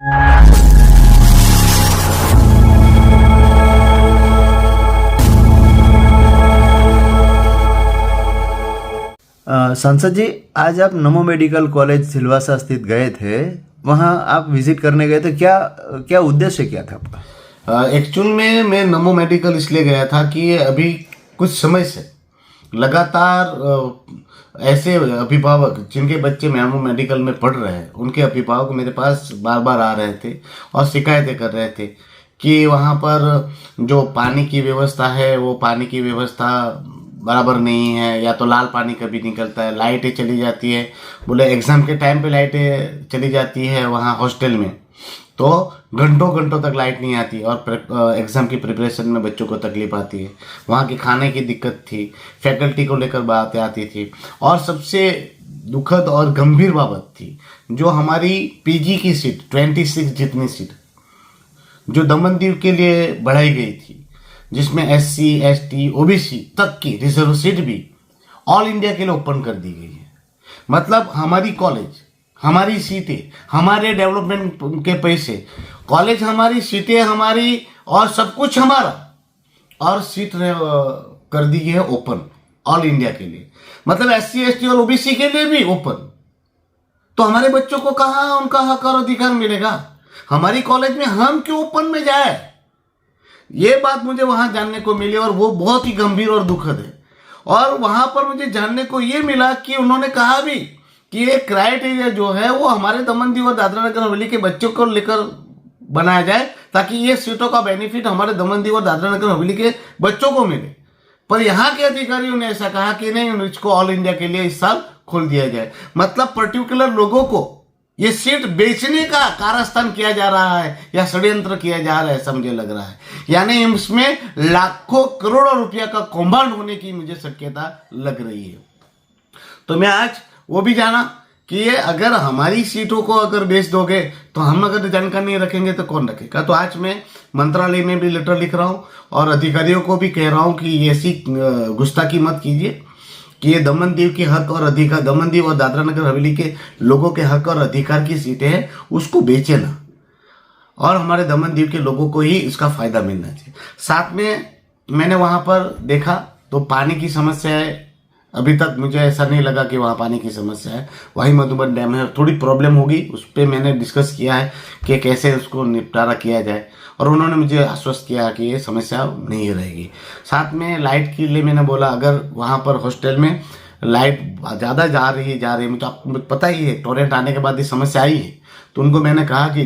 सांसद जी, आज आप नमो मेडिकल कॉलेज सिलवासा स्थित गए थे, वहाँ आप विजिट करने गए थे, क्या क्या उद्देश्य क्या था आपका? एक्चुअल में मैं नमो मेडिकल इसलिए गया था कि अभी कुछ समय से लगातार ऐसे अभिभावक जिनके बच्चे नमो मेडिकल में पढ़ रहे हैं, उनके अभिभावक मेरे पास बार बार आ रहे थे और शिकायतें कर रहे थे कि वहाँ पर जो पानी की व्यवस्था है वो पानी की व्यवस्था बराबर नहीं है, या तो लाल पानी कभी निकलता है, लाइटें चली जाती है। बोले एग्ज़ाम के टाइम पे लाइटें चली जाती है वहाँ हॉस्टल में, तो घंटों घंटों तक लाइट नहीं आती और एग्ज़ाम की प्रिपरेशन में बच्चों को तकलीफ आती है। वहाँ की खाने की दिक्कत थी, फैकल्टी को लेकर बातें आती थी, और सबसे दुखद और गंभीर बाबत थी जो हमारी पीजी की सीट 26 जितनी सीट जो दमनदीव के लिए बढ़ाई गई थी, जिसमें SC ST OBC तक की रिजर्व सीट भी ऑल इंडिया के लिए ओपन कर दी गई है। मतलब हमारी कॉलेज, हमारी सीटें, हमारे डेवलपमेंट के पैसे, कॉलेज हमारी, सीटें हमारी और सब कुछ हमारा, और सीट कर दी गई है ओपन ऑल इंडिया के लिए। मतलब SC ST और OBC के लिए भी ओपन। तो हमारे बच्चों को कहाँ उनका हक और अधिकार मिलेगा? हमारी कॉलेज में हम क्यों ओपन में जाए? ये बात मुझे वहां जानने को मिली और वो बहुत ही गंभीर और दुखद है। और वहां पर मुझे जानने को ये मिला कि उन्होंने कहा भी कि ये क्राइटेरिया जो है वो हमारे दमनदीव और दादरा नगर हवेली के बच्चों को लेकर बनाया जाए, ताकि ये सीटों का बेनिफिट हमारे दमनदीव और दादरा नगर हवेली के बच्चों को मिले। पर यहाँ के अधिकारियों ने ऐसा कहा कि नहीं, इसको ऑल इंडिया के लिए इस साल खोल दिया जाए। मतलब पर्टिकुलर लोगों को ये सीट बेचने का कारस्तान किया जा रहा है या षड्यंत्र किया जा रहा है, ऐसा मुझे लग रहा है। यानी इसमें लाखों करोड़ों रुपया का कौभांड होने की मुझे शक्यता लग रही है। तो मैं आज वो भी जाना कि ये अगर हमारी सीटों को अगर बेच दोगे तो हम अगर जानकारी नहीं रखेंगे तो कौन रखेगा। तो आज मैं मंत्रालय में भी लेटर लिख रहा हूँ और अधिकारियों को भी कह रहा हूँ कि ऐसी गुस्ताखी मत कीजिए कि ये दमनदीव के हक और अधिकार, दमनदीव और दादरा नगर हवेली के लोगों के हक और अधिकार की सीटें हैं, उसको बेचे ना, और हमारे दमनदीव के लोगों को ही इसका फायदा मिलना चाहिए। साथ में मैंने वहाँ पर देखा तो पानी की समस्या है। अभी तक मुझे ऐसा नहीं लगा कि वहाँ पानी की समस्या है। वहीं मधुबन डैम है, थोड़ी प्रॉब्लम होगी, उस पर मैंने डिस्कस किया है कि कैसे उसको निपटारा किया जाए, और उन्होंने मुझे आश्वस्त किया कि ये समस्या नहीं रहेगी। साथ में लाइट के लिए मैंने बोला अगर वहाँ पर हॉस्टल में लाइट ज़्यादा जा रही है, मुझे आपको पता ही है टोरेंट आने के बाद ये समस्या आई है, तो उनको मैंने कहा कि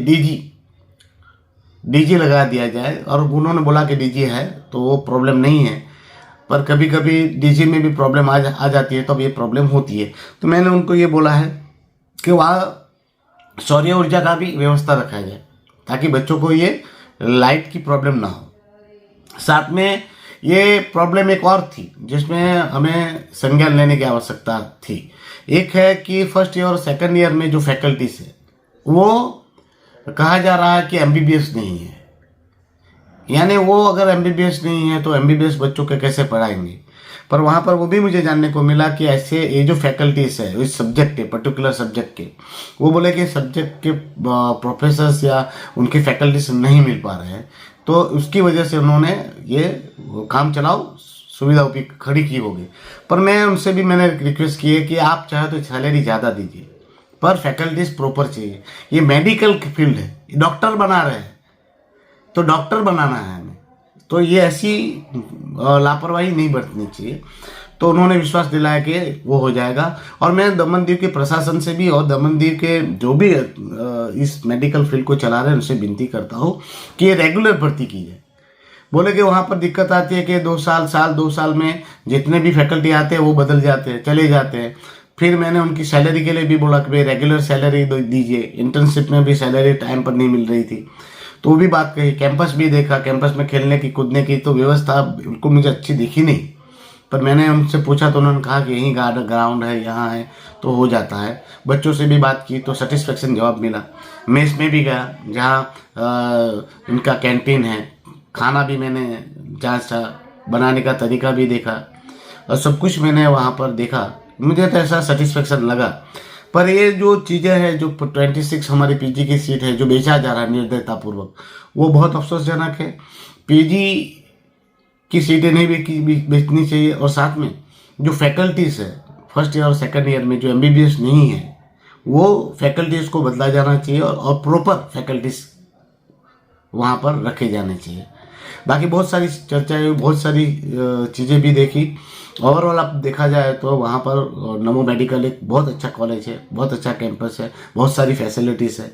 डीजी लगा दिया जाए, और उन्होंने बोला कि डीजी है तो वो प्रॉब्लम नहीं है, पर कभी कभी डीजी में भी प्रॉब्लम आ जाती है, तो अब ये प्रॉब्लम होती है। तो मैंने उनको ये बोला है कि वहाँ सौर ऊर्जा का भी व्यवस्था रखा जाए ताकि बच्चों को ये लाइट की प्रॉब्लम ना हो। साथ में ये प्रॉब्लम एक और थी जिसमें हमें संज्ञान लेने की आवश्यकता थी। एक है कि फर्स्ट ईयर और सेकंड ईयर में जो फैकल्टीज है वो कहा जा रहा है कि MBBS नहीं है। यानी वो अगर MBBS नहीं है तो MBBS बच्चों के कैसे पढ़ाएंगे? पर वहाँ पर वो भी मुझे जानने को मिला कि ऐसे ये जो फैकल्टीज है इस सब्जेक्ट के, पर्टिकुलर सब्जेक्ट के, वो बोले कि सब्जेक्ट के प्रोफेसर्स या उनके फैकल्टीज नहीं मिल पा रहे हैं, तो उसकी वजह से उन्होंने ये काम चलाओ सुविधा खड़ी की होगी। पर मैं उनसे भी मैंने रिक्वेस्ट की है कि आप चाहे तो सैलरी ज़्यादा दीजिए, पर फैकल्टीज प्रॉपर चाहिए। ये मेडिकल फील्ड है, डॉक्टर बना रहे हैं तो डॉक्टर बनाना है हमें, तो ये ऐसी लापरवाही नहीं बरतनी चाहिए। तो उन्होंने विश्वास दिलाया कि वो हो जाएगा। और मैं दमनदीव के प्रशासन से भी और दमनदीव के जो भी इस मेडिकल फील्ड को चला रहे हैं उनसे विनती करता हूँ कि ये रेगुलर भर्ती की जाए। बोले कि वहाँ पर दिक्कत आती है कि 2 साल में जितने भी फैकल्टी आते हैं वो बदल जाते हैं, चले जाते हैं। फिर मैंने उनकी सैलरी के लिए भी बोला कि भाई रेगुलर सैलरी दीजिए। इंटर्नशिप में भी सैलरी टाइम पर नहीं मिल रही थी, तो वो भी बात कही। कैंपस भी देखा, कैंपस में खेलने की कूदने की तो व्यवस्था बिल्कुल मुझे अच्छी दिखी नहीं। पर मैंने उनसे पूछा तो उन्होंने कहा कि यहीं ग्राउंड है, यहाँ है तो हो जाता है। बच्चों से भी बात की तो सेटिस्फेक्शन जवाब मिला। मेस में भी गया जहाँ इनका कैंटीन है, खाना भी मैंने जांचा, बनाने का तरीका भी देखा और सब कुछ मैंने वहाँ पर देखा। मुझे तो ऐसा सेटिस्फेक्शन लगा। पर ये जो चीज़ें हैं, जो 26 हमारी पीजी की सीट है जो बेचा जा रहा है निर्दयतापूर्वक, वो बहुत अफसोसजनक है। पीजी की सीटें नहीं बेचनी चाहिए। और साथ में जो फैकल्टीज़ है फर्स्ट ईयर और सेकंड ईयर में जो एमबीबीएस नहीं है, वो फैकल्टीज़ को बदला जाना चाहिए और प्रॉपर फैकल्टीज़ वहाँ पर रखे जाने चाहिए। बाकी बहुत सारी चर्चाएं हुई, बहुत सारी चीज़ें भी देखी। ओवरऑल आप देखा जाए तो वहाँ पर नमो मेडिकल एक बहुत अच्छा कॉलेज है, बहुत अच्छा कैंपस है, बहुत सारी फैसिलिटीज़ है।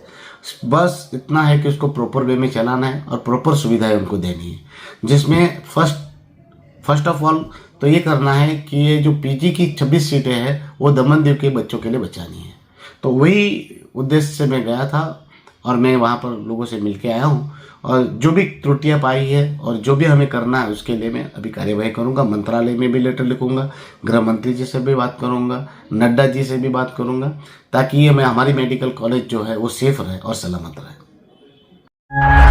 बस इतना है कि उसको प्रॉपर वे में चलाना है और प्रॉपर सुविधाएं उनको देनी है, जिसमें फर्स्ट ऑफ ऑल तो ये करना है कि ये जो पीजी की 26 सीटें हैं वो दमनदीव के बच्चों के लिए बचानी है। तो वही उद्देश्य से मैं गया था और मैं वहाँ पर लोगों से मिल के आया हूँ। और जो भी त्रुटियां पाई है और जो भी हमें करना है उसके लिए मैं अभी कार्यवाही करूंगा। मंत्रालय में भी लेटर लिखूंगा, गृह मंत्री जी से भी बात करूंगा, नड्डा जी से भी बात करूंगा, ताकि ये हमारी मेडिकल कॉलेज जो है वो सेफ रहे और सलामत रहे।